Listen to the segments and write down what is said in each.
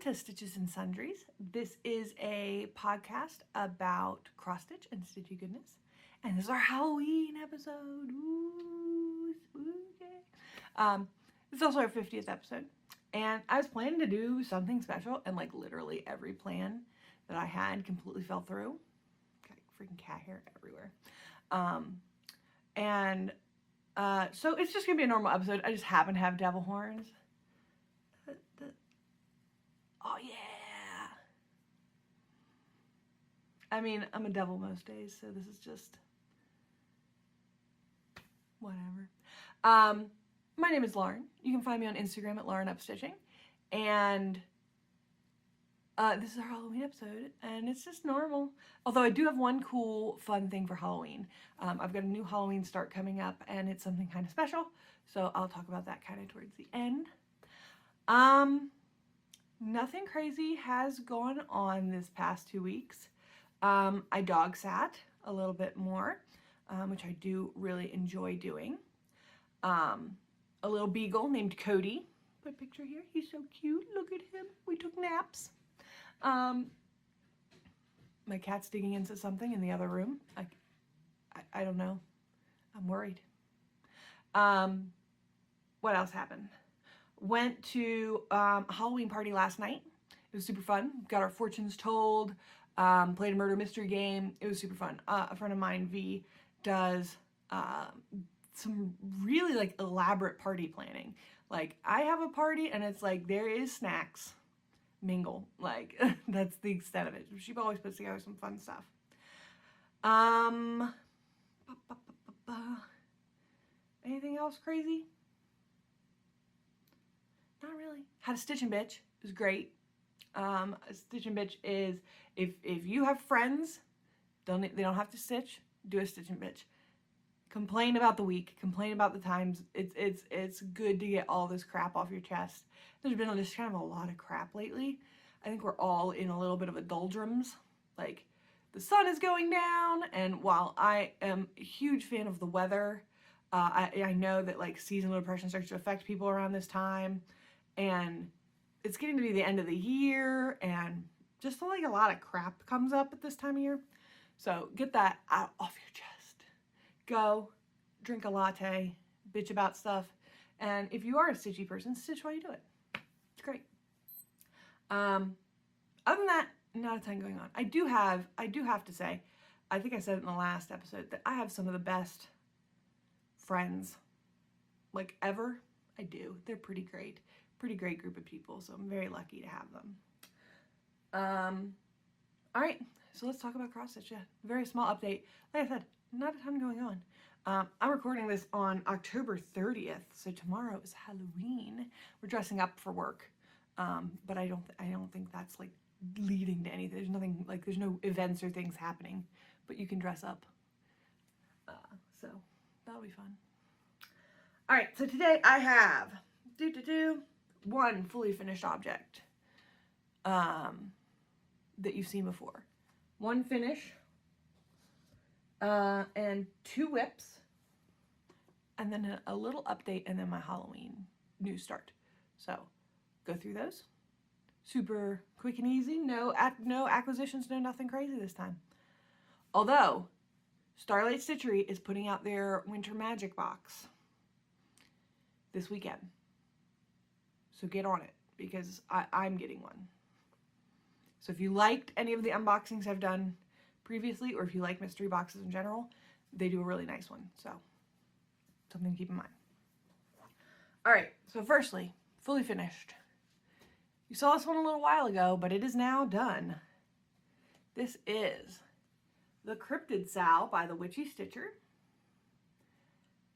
to Stitches and Sundries. This is a podcast about cross stitch and stitchy goodness. And this is our Halloween episode. Ooh, spooky. This is also our 50th episode. And I was planning to do something special, and like literally every plan that I had completely fell through. Got freaking cat hair everywhere. So it's just gonna be a normal episode. I just happen to have devil horns. Oh yeah. I mean, I'm a devil most days, so this is just whatever. My name is Lauren. You can find me on Instagram at LaurenUpStitching. And this is our Halloween episode, and it's just normal. Although I do have one cool, fun thing for Halloween. I've got a new Halloween start coming up, and it's something kind of special. So I'll talk about that kind of towards the end. Nothing crazy has gone on this past 2 weeks. I dog sat a little bit more, which I do really enjoy doing. A little beagle named Cody. Put a picture here. He's so cute. Look at him. We took naps. My cat's digging into something in the other room. I don't know. I'm worried. What else happened? Went to a Halloween party last night. It was super fun. Got our fortunes told. Played a murder mystery game. It was super fun. A friend of mine, V, does some really like elaborate party planning. Like I have a party and it's like there is snacks, mingle. Like that's the extent of it. She always puts together some fun stuff. Anything else crazy? Not really. Had a stitch and bitch. It was great. A stitch and bitch is if you have friends, they don't have to stitch. Do a stitch and bitch. Complain about the week. Complain about the times. It's good to get all this crap off your chest. There's been just kind of a lot of crap lately. I think we're all in a little bit of a doldrums. Like the sun is going down, and while I am a huge fan of the weather, I know that like seasonal depression starts to affect people around this time, and it's getting to be the end of the year, and just like a lot of crap comes up at this time of year. So get that out off your chest. Go, drink a latte, bitch about stuff, and if you are a stitchy person, stitch while you do it. It's great. Other than that, not a ton going on. I do have to say, I think I said it in the last episode, that I have some of the best friends, like ever. I do. They're pretty great group of people, so I'm very lucky to have them. All right, so let's talk about cross stitch. Yeah, very small update. Like I said, not a ton going on. I'm recording this on October 30th, so tomorrow is Halloween. We're dressing up for work, but I don't think that's like leading to anything. There's nothing like there's no events or things happening, but you can dress up. So that'll be fun. All right, so today I have one fully finished object that you've seen before. One finish. And 2 whips, and then a little update, and then my Halloween news start. So go through those. Super quick and easy. No acquisitions, no nothing crazy this time. Although Starlight Stitchery is putting out their Winter Magic box this weekend. So get on it, because I'm getting one. So if you liked any of the unboxings I've done previously, or if you like mystery boxes in general, they do a really nice one. So something to keep in mind. All right, so firstly, fully finished. You saw this one a little while ago, but it is now done. This is the Cryptid Sow by the Witchy Stitcher.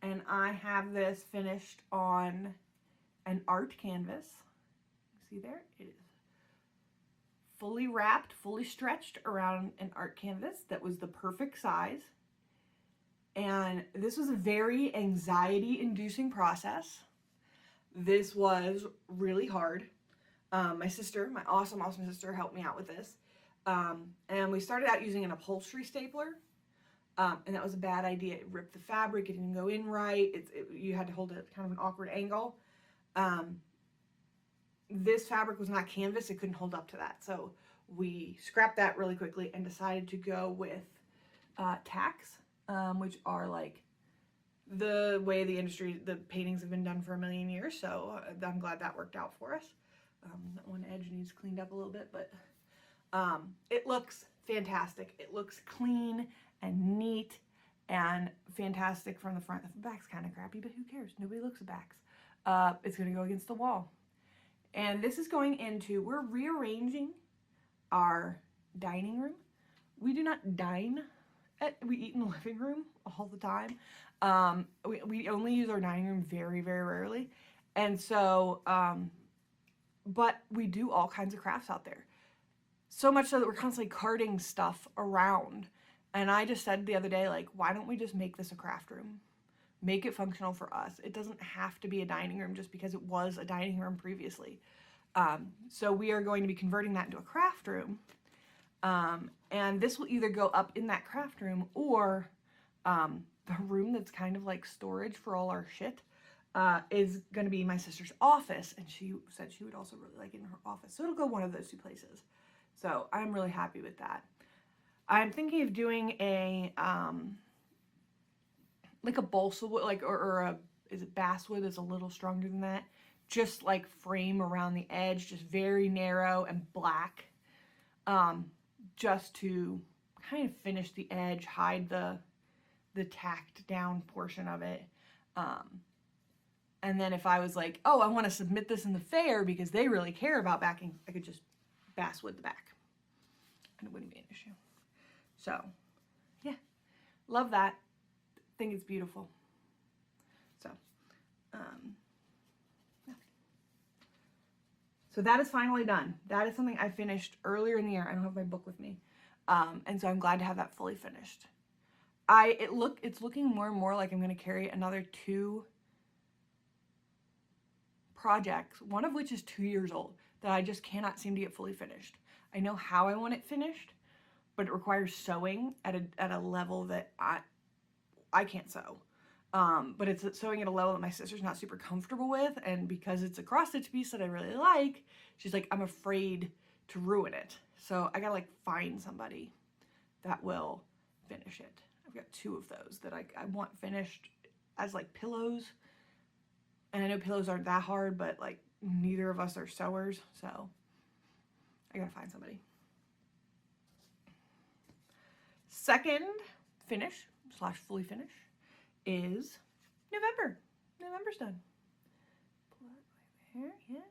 And I have this finished on an art canvas. See there? It is fully wrapped, fully stretched around an art canvas that was the perfect size. And this was a very anxiety-inducing process. This was really hard. My sister, my awesome sister, helped me out with this. And we started out using an upholstery stapler. And that was a bad idea. It ripped the fabric, it didn't go in right. You had to hold it at kind of an awkward angle. this fabric was not canvas, it couldn't hold up to that. So we scrapped that really quickly and decided to go with tacks, which are like the way the paintings have been done for a million years. So I'm glad that worked out for us. That one edge needs cleaned up a little bit, but it looks fantastic. It looks clean and neat and fantastic from the front. The back's kind of crappy, but who cares? Nobody looks at backs. It's going to go against the wall. And this is going into, we're rearranging our dining room. We do not dine we eat in the living room all the time. We only use our dining room very, very rarely. And so, but we do all kinds of crafts out there. So much so that we're constantly carting stuff around. And I just said the other day, like, why don't we just make this a craft room? Make it functional for us. It doesn't have to be a dining room just because it was a dining room previously. So we are going to be converting that into a craft room. And this will either go up in that craft room or the room that's kind of like storage for all our shit is going to be my sister's office. And she said she would also really like it in her office. So it'll go one of those two places. So I'm really happy with that. I'm thinking of doing a, like a balsa wood, like, is it basswood? It's a little stronger than that. Just like frame around the edge, just very narrow and black. Just to kind of finish the edge, hide the tacked down portion of it. And then if I was like, oh, I want to submit this in the fair because they really care about backing, I could just basswood the back. And it wouldn't be an issue. So, yeah. Love that. Think it's beautiful. So, yeah. So that is finally done. That is something I finished earlier in the year. I don't have my book with me. And so I'm glad to have that fully finished. It's looking more and more like I'm going to carry another 2 projects, one of which is 2 years old, that I just cannot seem to get fully finished. I know how I want it finished, but it requires sewing at a level that I can't sew. But it's sewing at a level that my sister's not super comfortable with, and because it's a cross-stitch piece that I really like, she's like, I'm afraid to ruin it. So I gotta like find somebody that will finish it. I've got 2 of those that I want finished as like pillows. And I know pillows aren't that hard, but like neither of us are sewers, so I gotta find somebody. Second finish / fully finish is November. November's done. Pull that right there,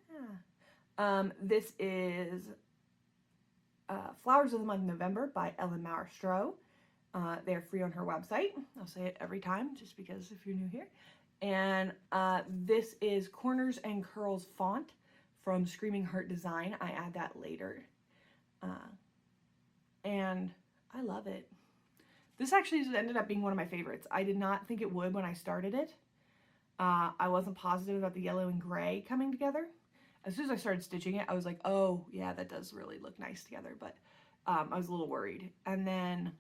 yeah. This is Flowers of the Month November by Maurer-Stroh. They're free on her website. I'll say it every time just because if you're new here. And this is Corners and Curls font from ScreamingHeartDesign. I add that later. And I love it. This actually ended up being one of my favorites. I did not think it would when I started it. I wasn't positive about the yellow and gray coming together. As soon as I started stitching it, I was like, oh, yeah, that does really look nice together. But I was a little worried. And then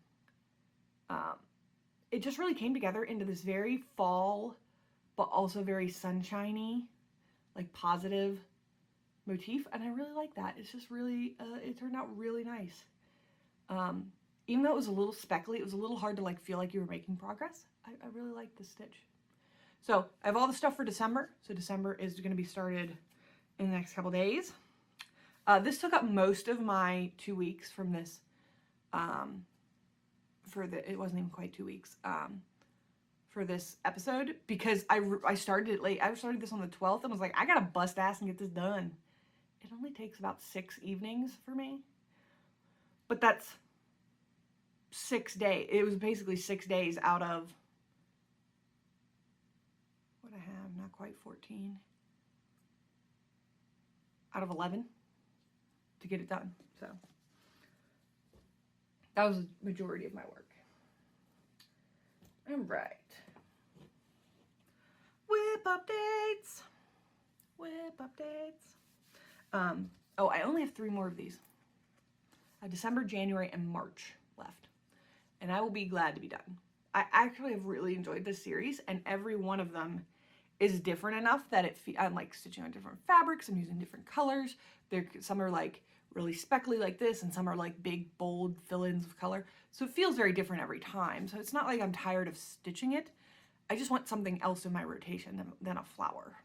it just really came together into this very fall, but also very sunshiny, like positive motif. And I really like that. It's just really, it turned out really nice. Even though it was a little speckly, it was a little hard to like feel like you were making progress. I really like this stitch. So I have all the stuff for December. So December is going to be started in the next couple days. This took up most of my 2 weeks from this, it wasn't even quite 2 weeks, for this episode, because I started it late. I started this on the 12th and was like, I gotta bust ass and get this done. It only takes about 6 evenings for me, but that's 6 days. It was basically 6 days out of what I have, not quite 14, out of 11 to get it done. So that was the majority of my work. All right. Whip updates. Whip updates. Oh, I only have 3 more of these. December, January, and March left. And I will be glad to be done. I actually have really enjoyed this series, and every one of them is different enough that I'm like stitching on different fabrics. I'm using different colors. Some are like really speckly like this, and some are like big, bold fill-ins of color. So it feels very different every time. So it's not like I'm tired of stitching it. I just want something else in my rotation than a flower.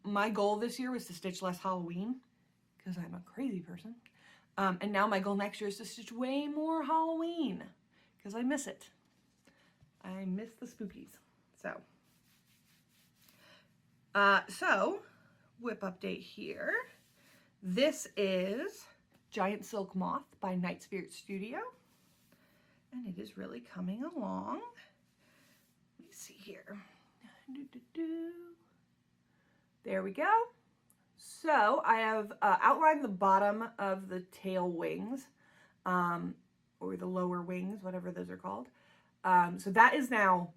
My goal this year was to stitch less Halloween, because I'm a crazy person. And now my goal next year is to stitch way more Halloween, because I miss it. I miss the spookies. So whip update here. This is Giant Silk Moth by Night Spirit Studio. And it is really coming along. Let me see here. There we go. So I have outlined the bottom of the tail wings, or the lower wings, whatever those are called. So that is now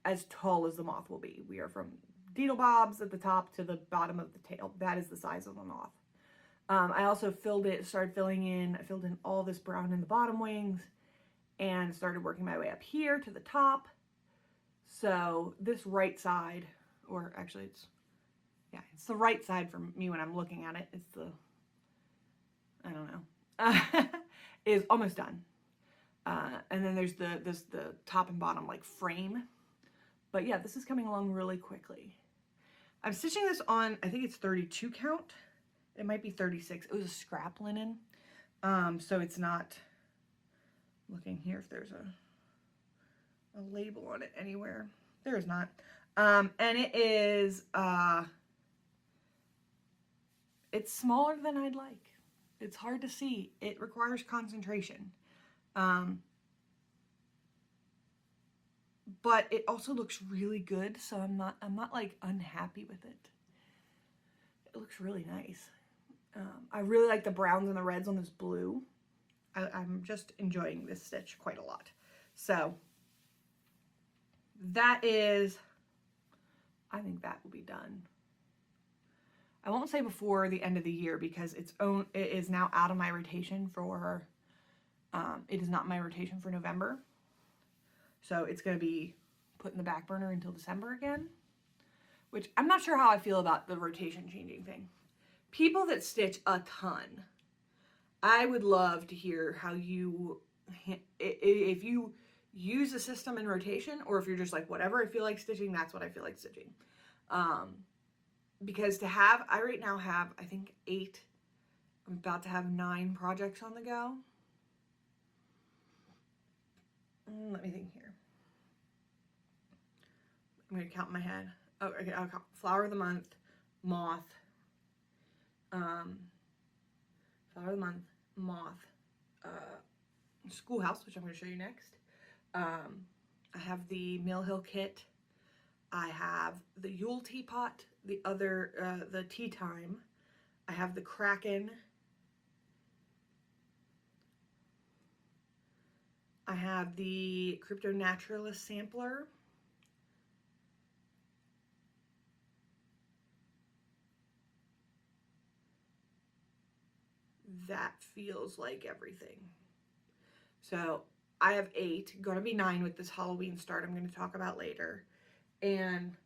as tall as the moth will be. We are from Deedle Bobs at the top to the bottom of the tail. That is the size of the moth. I also started filling in, I filled in all this brown in the bottom wings and started working my way up here to the top. So this right side, or actually it's the right side for me when I'm looking at it. It's I don't know, is almost done. And then there's the top and bottom like frame. But yeah, this is coming along really quickly. I'm stitching this on, I think it's 32 count. It might be 36. It was a scrap linen. So it's not, looking here if there's a label on it anywhere. There is not. And it is, it's smaller than I'd like. It's hard to see. It requires concentration. But it also looks really good, so I'm not like unhappy with it. It looks really nice. I really like the browns and the reds on this blue. I'm just enjoying this stitch quite a lot. So that is, I think that will be done. I won't say before the end of the year, because it is now out of my rotation for, it is not my rotation for November. So it's going to be put in the back burner until December again, which I'm not sure how I feel about the rotation changing thing. People that stitch a ton, I would love to hear how if you use a system in rotation, or if you're just like, whatever I feel like stitching, that's what I feel like stitching. Because I right now have, I think 8, I'm about to have 9 projects on the go. Let me think here. I'm going to count in my head. Oh, okay, I'll count Flower of the Month, Moth, Flower of the Month, Moth, Schoolhouse, which I'm going to show you next. I have the Mill Hill kit. I have the Yule teapot, the Tea Time. I have the Kraken. I have the Crypto Naturalist Sampler. That feels like everything. So I have 8, gonna be 9 with this Halloween start I'm gonna talk about later. And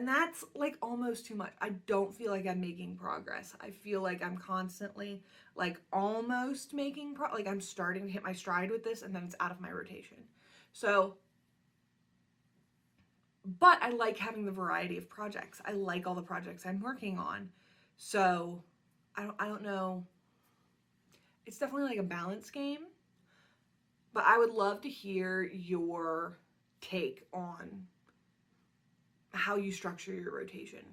that's like almost too much. I don't feel like I'm making progress. I feel like I'm constantly like almost making like I'm starting to hit my stride with this, and then it's out of my rotation. So, but I like having the variety of projects. I like all the projects I'm working on. So I don't know. It's definitely like a balance game, but I would love to hear your take on how you structure your rotation,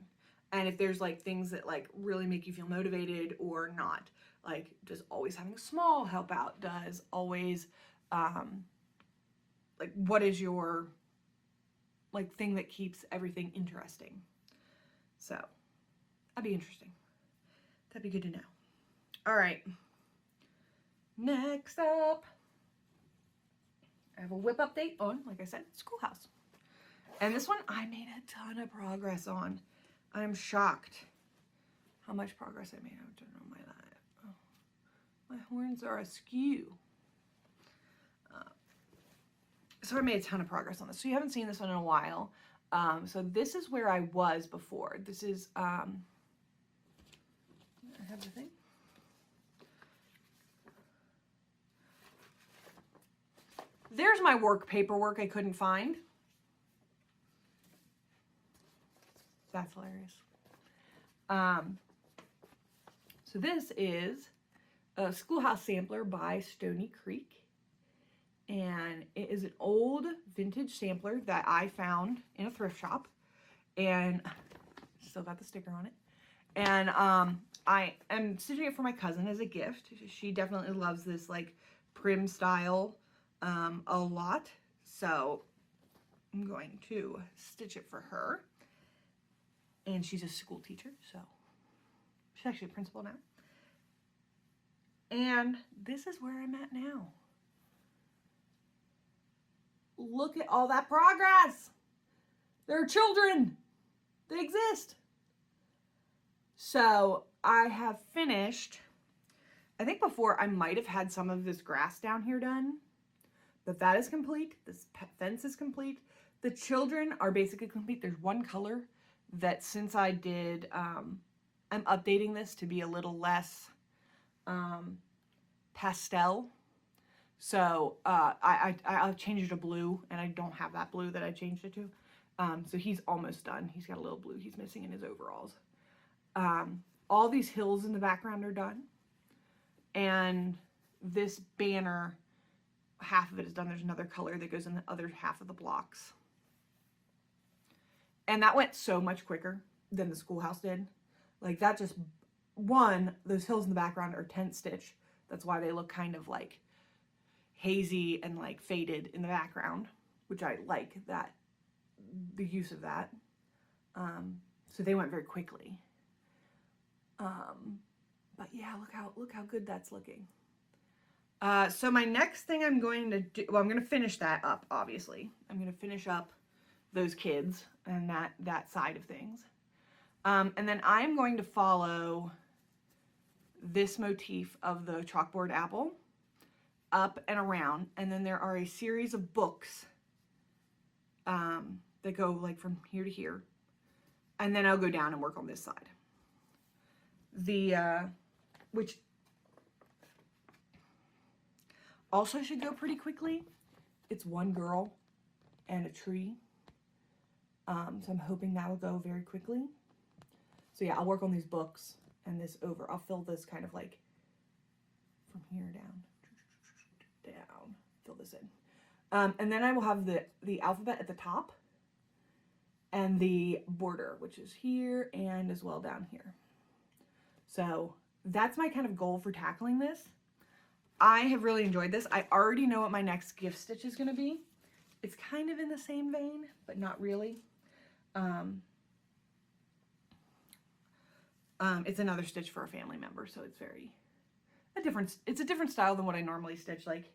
and if there's like things that like really make you feel motivated or not. Like, does always having small help out? Does always like, what is your like thing that keeps everything interesting? So that'd be interesting. That'd be good to know. All right, next up, I have a whip update on, like I said, Schoolhouse. And this one I made a ton of progress on. I'm shocked how much progress I made. I don't know my horns are askew. so I made a ton of progress on this. So you haven't seen this one in a while. So this is where I was before. This is, I have the thing. There's my work paperwork I couldn't find. That's hilarious. So this is a Schoolhouse Sampler by StoneyCreek. And it is an old vintage sampler that I found in a thrift shop. And still got the sticker on it. And I am stitching it for my cousin as a gift. She definitely loves this like prim style a lot. So I'm going to stitch it for her. And she's a school teacher, so she's actually a principal now. And this is where I'm at now. Look at all that progress. There are children. They exist. So I have finished, I think before I might have had some of this grass down here done, but that is complete. This fence is complete. The children are basically complete. There's one color that since I did, I'm updating this to be a little less pastel. So I've changed it to blue, and I don't have that blue that I changed it to. So he's almost done. He's got a little blue he's missing in his overalls. All these hills in the background are done. And this banner, half of it is done. There's another color that goes in the other half of the blocks. And that went so much quicker than the schoolhouse did. Like that just, those hills in the background are tent stitch. That's why they look kind of like hazy and like faded in the background, which I like that, the use of that. So they went very quickly. But yeah, look how good that's looking. So my next thing I'm going to do, well, I'm going to finish that up, obviously. I'm going to finish up those kids and that side of things. And then I'm going to follow this motif of the chalkboard apple up and around. And then there are a series of books that go like from here to here. And then I'll go down and work on this side. Which also should go pretty quickly. It's one girl and a tree. So I'm hoping that will go very quickly. So yeah, I'll work on these books and this over. I'll fill this kind of like from here down, fill this in. And then I will have the alphabet at the top and the border, which is here and as well down here. So that's my kind of goal for tackling this. I have really enjoyed this. I already know what my next gift stitch is going to be. It's kind of in the same vein, but not really. It's another stitch for a family member, so it's it's a different style than what I normally stitch. Like,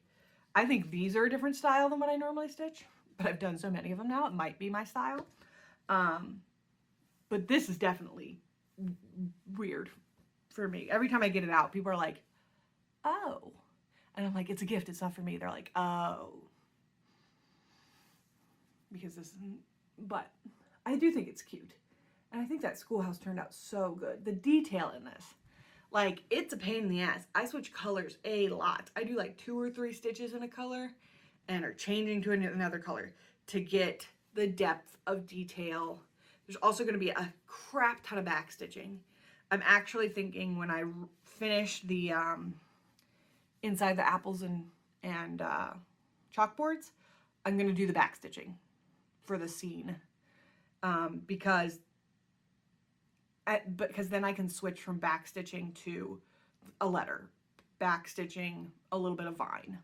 I think these are a different style than what I normally stitch, but I've done so many of them now, it might be my style. But this is definitely weird for me. Every time I get it out, people are like, oh. And I'm like, it's a gift, it's not for me. They're like, oh. Because this isn't, but I do think it's cute. And I think that schoolhouse turned out so good. The detail in this, like, it's a pain in the ass. I switch colors a lot. I do like 2 or 3 stitches in a color and are changing to another color to get the depth of detail. There's also going to be a crap ton of back stitching. I'm actually thinking when I finish the inside the apples and chalkboards, I'm going to do the back stitching for the scene because then I can switch from back stitching to a letter, back stitching a little bit of vine,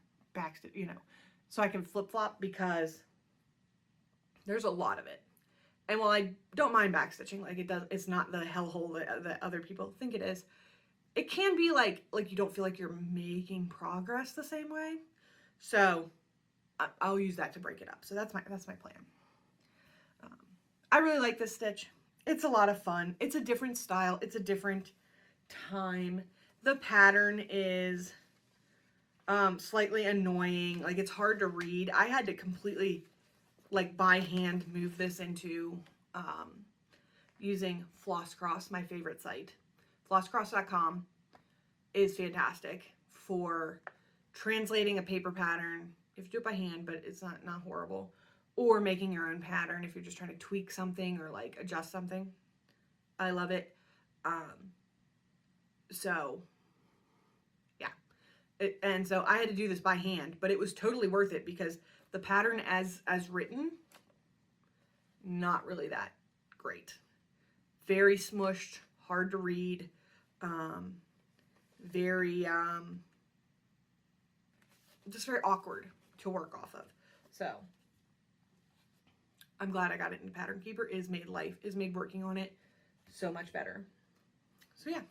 so I can flip-flop because there's a lot of it. And while I don't mind back stitching, like it's not the hellhole that other people think it is. It can be like you don't feel like you're making progress the same way. So I'll use that to break it up. So that's my plan. I really like this stitch. It's a lot of fun. It's a different style. It's a different time. The pattern is slightly annoying. Like, it's hard to read. I had to completely, like, by hand move this into using Flosscross, my favorite site. Flosscross.com is fantastic for translating a paper pattern, if you do it by hand, but it's not horrible, or making your own pattern if you're just trying to tweak something or like adjust something. I love it. So yeah, and so I had to do this by hand, but it was totally worth it because the pattern as written, not really that great. Very smushed, hard to read, very just very awkward to work off of. So I'm glad I got it in Pattern Keeper. It has made working on it so much better. So yeah.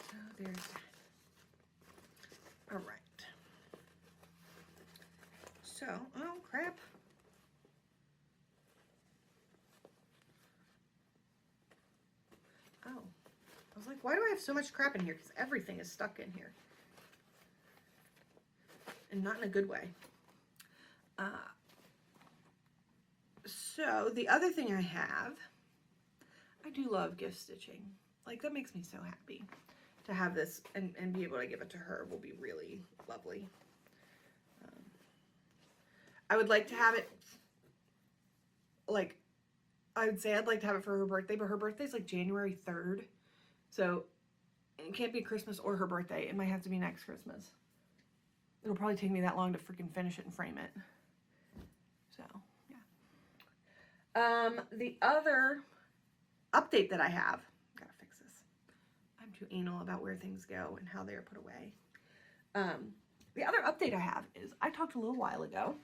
So there's that. All right. So, oh crap. Oh, I was like, why do I have so much crap in here? Because everything is stuck in here. And not in a good way. So the other thing I have, I do love gift stitching. Like, that makes me so happy. To have this and be able to give it to her will be really lovely. I would like to have it, like, I would say I'd like to have it for her birthday, but her birthday's like January 3rd. So it can't be Christmas or her birthday. It might have to be next Christmas. It'll probably take me that long to freaking finish it and frame it. So, yeah. The other update that I have, gotta fix this. I'm too anal about where things go and how they are put away. The other update I have is I talked a little while ago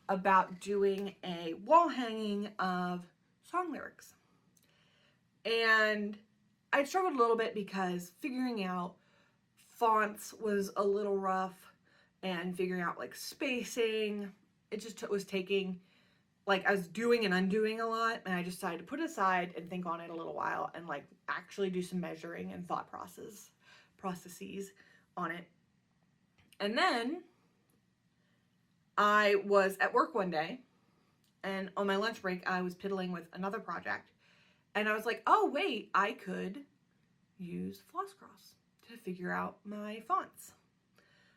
about doing a wall hanging of song lyrics. And I struggled a little bit because figuring out fonts was a little rough, and figuring out like spacing, it just was taking, like, I was doing and undoing a lot, and I just decided to put it aside and think on it a little while and like actually do some measuring and thought processes on it. And then I was at work one day, and on my lunch break I was piddling with another project, and I was like, oh wait, I could use Flosscross to figure out my fonts.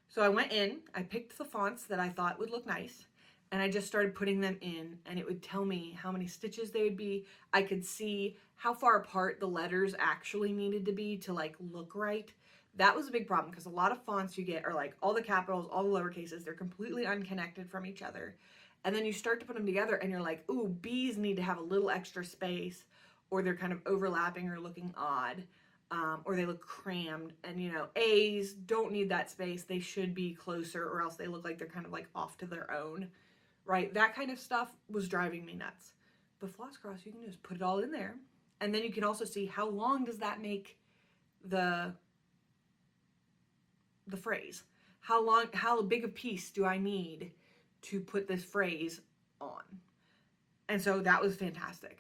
So I went in, I picked the fonts that I thought would look nice, and I just started putting them in, and it would tell me how many stitches they would be. I could see how far apart the letters actually needed to be to like look right. That was a big problem because a lot of fonts you get are like all the capitals, all the lowercases, they're completely unconnected from each other. And then you start to put them together and you're like, ooh, B's need to have a little extra space, or they're kind of overlapping or looking odd. Or they look crammed, and you know, A's don't need that space. They should be closer, or else they look like they're kind of like off to their own, right? That kind of stuff was driving me nuts. But Flosscross, you can just put it all in there, and then you can also see how long does that make the phrase. How big a piece do I need to put this phrase on? And so that was fantastic.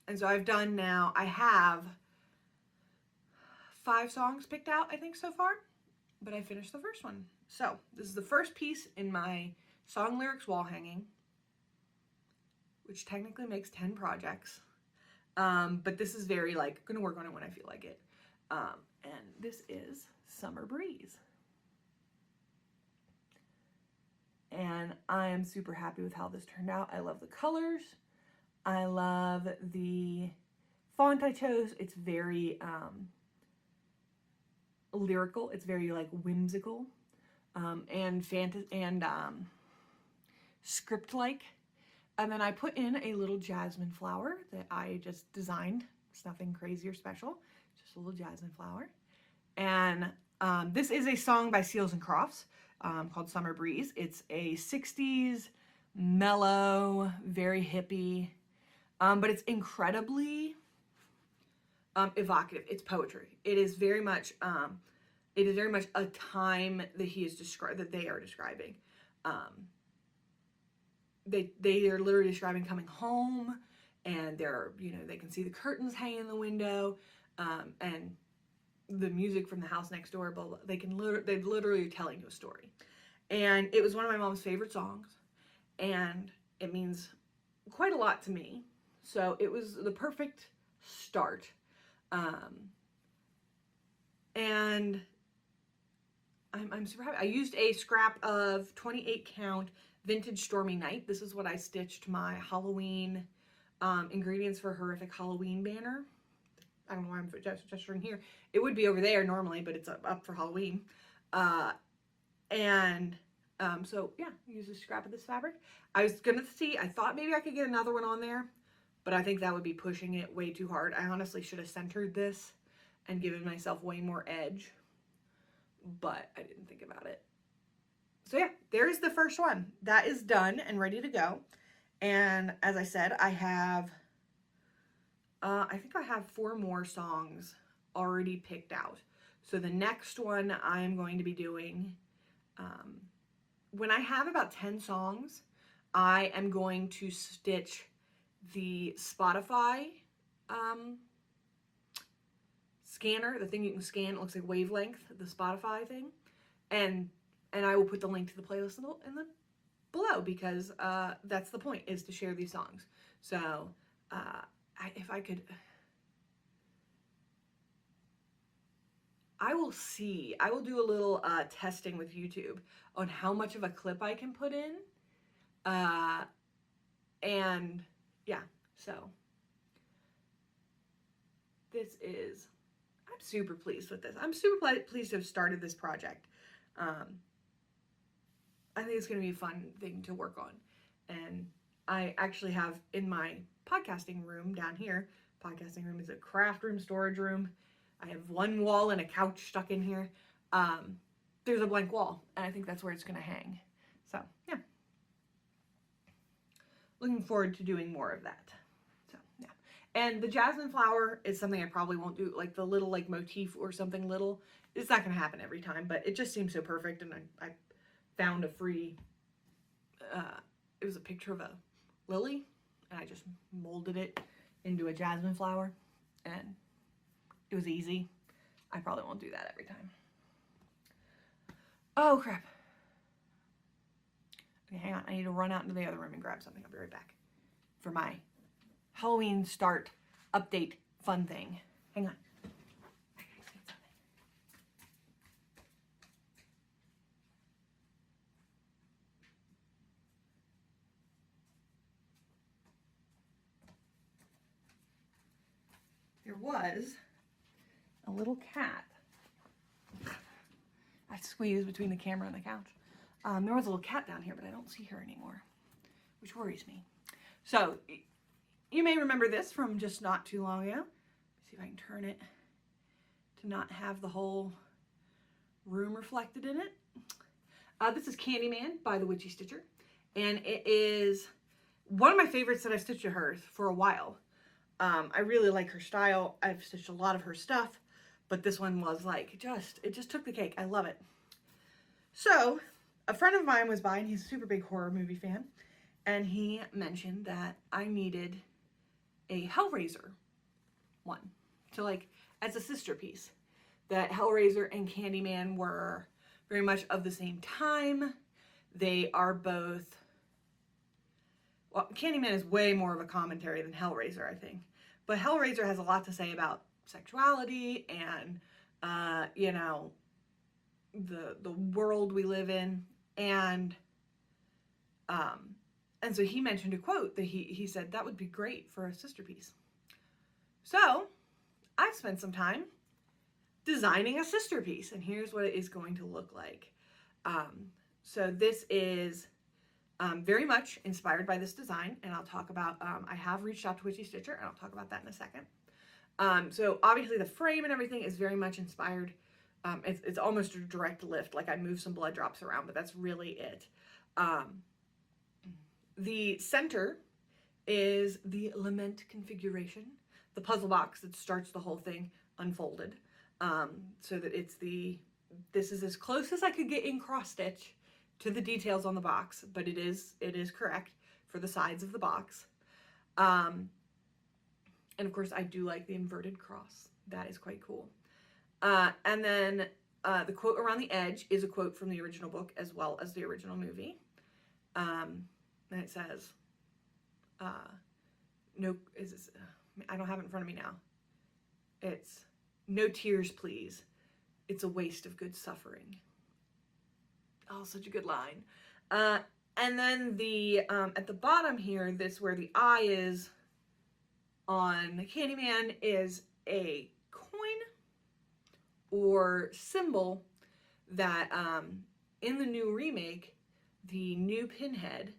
And so I've done now, I have 5 songs picked out, I think, so far, but I finished the first one. So this is the first piece in my song lyrics wall hanging, which technically makes 10 projects. But this is very like, gonna work on it when I feel like it. And this is Summer Breeze. And I am super happy with how this turned out. I love the colors. I love the font I chose. It's very, lyrical. It's very like whimsical and script-like. And then I put in a little jasmine flower that I just designed. It's nothing crazy or special, just a little jasmine flower. And this is a song by Seals and Crofts called Summer Breeze. It's a 60s mellow, very hippie, but it's incredibly evocative. It's poetry. It is very much a time that they are describing. They are literally describing coming home, and they're, you know, they can see the curtains hanging in the window, and the music from the house next door, blah, blah. They're literally telling you a story. And it was one of my mom's favorite songs, and it means quite a lot to me. So it was the perfect start. And I'm super happy. I used a scrap of 28 count vintage Stormy Night. This is what I stitched my Halloween ingredients for Horrific Halloween banner. I don't know why I'm gesturing here. It would be over there normally, but it's up for Halloween. So yeah, use a scrap of this fabric. I was gonna see, I thought maybe I could get another one on there, but I think that would be pushing it way too hard. I honestly should have centered this and given myself way more edge, but I didn't think about it. So yeah, there's the first one. That is done and ready to go. And as I said, I have, I think I have 4 more songs already picked out. So the next one I'm going to be doing, when I have about 10 songs, I am going to stitch the Spotify scanner, the thing you can scan. It looks like wavelength, the Spotify thing, and I will put the link to the playlist in the below, because that's the point, is to share these songs. So if I could, I will do a little testing with YouTube on how much of a clip I can put in, and yeah, so this is, I'm super pleased with this. I'm super pleased to have started this project. I think it's going to be a fun thing to work on. And I actually have in my podcasting room down here, podcasting room is a craft room, storage room. I have one wall and a couch stuck in here. There's a blank wall, and I think that's where it's going to hang. So yeah, looking forward to doing more of that. So yeah, and the jasmine flower is something I probably won't do, like the little like motif or something little. It's not going to happen every time, but it just seems so perfect. And I found a free, it was a picture of a lily, and I just molded it into a jasmine flower, and it was easy. I probably won't do that every time. Oh crap. Okay, hang on. I need to run out into the other room and grab something. I'll be right back for my Halloween start update fun thing. Hang on. There was a little cat. I squeezed between the camera and the couch. There was a little cat down here, but I don't see her anymore, which worries me. So you may remember this from just not too long ago. Let's see if I can turn it to not have the whole room reflected in it. This is Candyman by the Witchy Stitcher, and it is one of my favorites that I've stitched of hers for a while. I really like her style. I've stitched a lot of her stuff, but this one was like, it just took the cake. I love it. So a friend of mine was by, and he's a super big horror movie fan, and he mentioned that I needed a Hellraiser one to, like, as a sister piece. That Hellraiser and Candyman were very much of the same time. They are both, well, Candyman is way more of a commentary than Hellraiser, I think. But Hellraiser has a lot to say about sexuality and, you know, the world we live in. And so he mentioned a quote that he said that would be great for a sister piece. So I spent some time designing a sister piece, and here's what it is going to look like. So this is very much inspired by this design, and I'll talk about, I have reached out to Witchy Stitcher, and I'll talk about that in a second. So obviously the frame and everything is very much inspired. It's almost a direct lift, like I moved some blood drops around, but that's really it. The center is the lament configuration, the puzzle box that starts the whole thing unfolded. So that this is as close as I could get in cross stitch to the details on the box, but it is correct for the sides of the box. And of course I do like the inverted cross. That is quite cool. And then the quote around the edge is a quote from the original book as well as the original movie. And it says, no, I don't have it in front of me now. It's, "No tears, please. It's a waste of good suffering." Oh, such a good line. And then at the bottom here, this where the eye is on Candyman is a coin or symbol that in the new remake, the new pinhead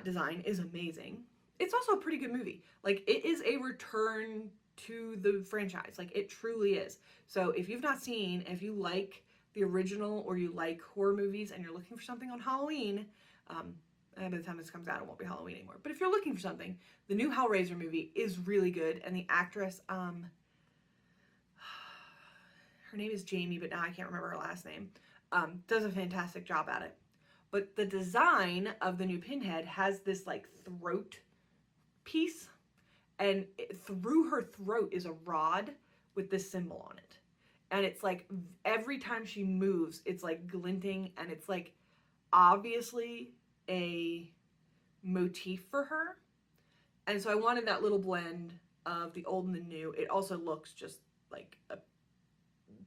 design is amazing. It's also a pretty good movie. Like, it is a return to the franchise. Like, it truly is. So if you've not seen, if you like the original or you like horror movies and you're looking for something on Halloween, by the time this comes out, it won't be Halloween anymore. But if you're looking for something, the new Hellraiser movie is really good. And the actress, her name is Jamie, but now I can't remember her last name, does a fantastic job at it. But the design of the new pinhead has this like throat piece, and through her throat is a rod with this symbol on it. And it's like every time she moves, it's like glinting, and it's like obviously a motif for her. And so I wanted that little blend of the old and the new. It also looks just like a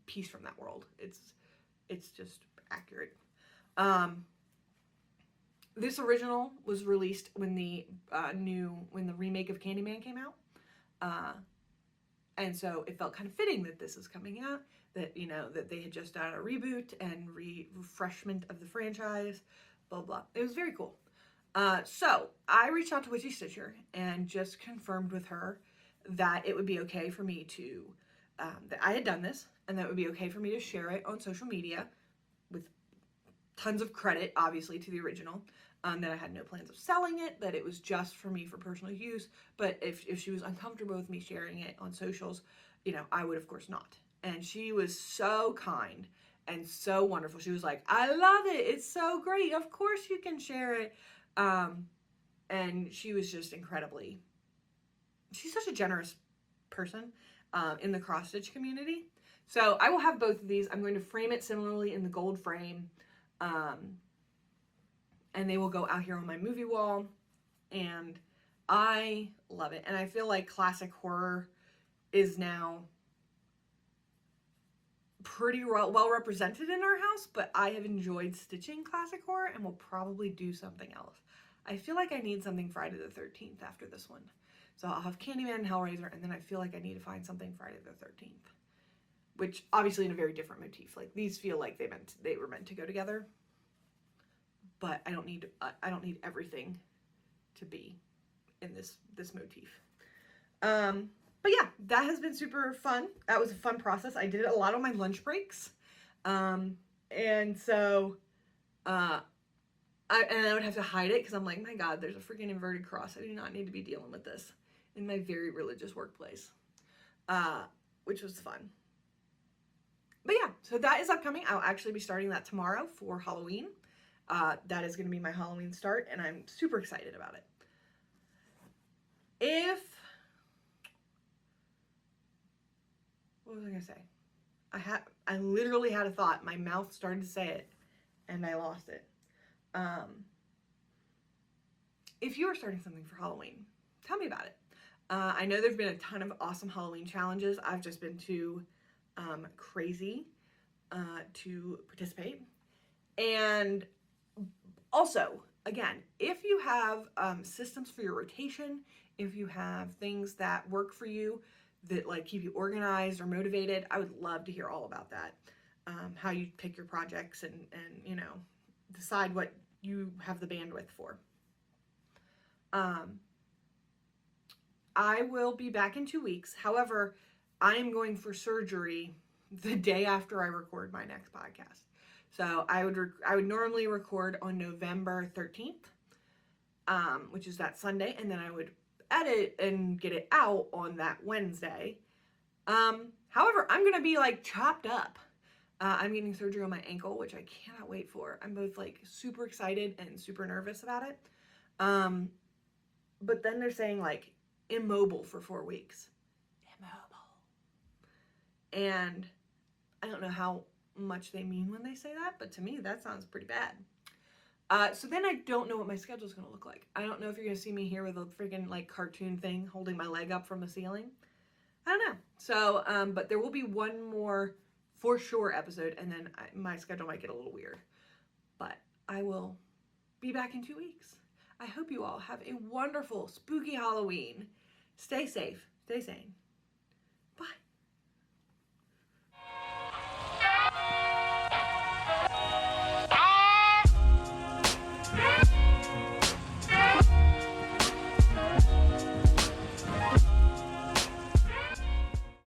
piece from that world. It's just accurate. This original was released when the remake of Candyman came out. And so it felt kind of fitting that this is coming out, that, you know, that they had just done a reboot and refreshment of the franchise, blah, blah. It was very cool. So I reached out to Witchy Stitcher and just confirmed with her that it would be okay for me to, that I had done this, and that it would be okay for me to share it on social media with tons of credit, obviously, to the original. That I had no plans of selling it, that it was just for me for personal use. But if she was uncomfortable with me sharing it on socials, you know, I would, of course, not. And she was so kind and so wonderful. She was like, "I love it. It's so great. Of course you can share it." And she was just incredibly, she's such a generous person in the cross-stitch community. So I will have both of these. I'm going to frame it similarly in the gold frame. And they will go out here on my movie wall, and I love it. And I feel like classic horror is now pretty well represented in our house, but I have enjoyed stitching classic horror and will probably do something else. I feel like I need something Friday the 13th after this one. So I'll have Candyman and Hellraiser, and then I feel like I need to find something Friday the 13th, which obviously in a very different motif. Like, these feel like they were meant to go together. But I don't need everything to be in this motif. But yeah, that has been super fun. That was a fun process. I did it a lot on my lunch breaks. And so I would have to hide it because I'm like, my God, there's a freaking inverted cross. I do not need to be dealing with this in my very religious workplace, which was fun. But yeah, so that is upcoming. I'll actually be starting that tomorrow for Halloween. That is going to be my Halloween start, and I'm super excited about it. What was I going to say? I literally had a thought. My mouth started to say it, and I lost it. If you are starting something for Halloween, tell me about it. I know there's been a ton of awesome Halloween challenges. I've just been too crazy to participate. And also, again, if you have systems for your rotation, if you have things that work for you that like keep you organized or motivated, I would love to hear all about that. How you pick your projects and you know, decide what you have the bandwidth for. I will be back in 2 weeks. However, I am going for surgery the day after I record my next podcast. So I would normally record on November 13th, which is that Sunday, and then I would edit and get it out on that Wednesday. However, I'm going to be like chopped up. I'm getting surgery on my ankle, which I cannot wait for. I'm both like super excited and super nervous about it. But then they're saying like immobile for 4 weeks. Immobile. And I don't know how much they mean when they say that, but to me that sounds pretty bad. So then I don't know what my schedule is going to look like. I don't know if you're going to see me here with a freaking like cartoon thing holding my leg up from the ceiling. I don't know. So, but there will be one more for sure episode, and then my schedule might get a little weird. But I will be back in 2 weeks. I hope you all have a wonderful, spooky Halloween. Stay safe. Stay sane. Bye.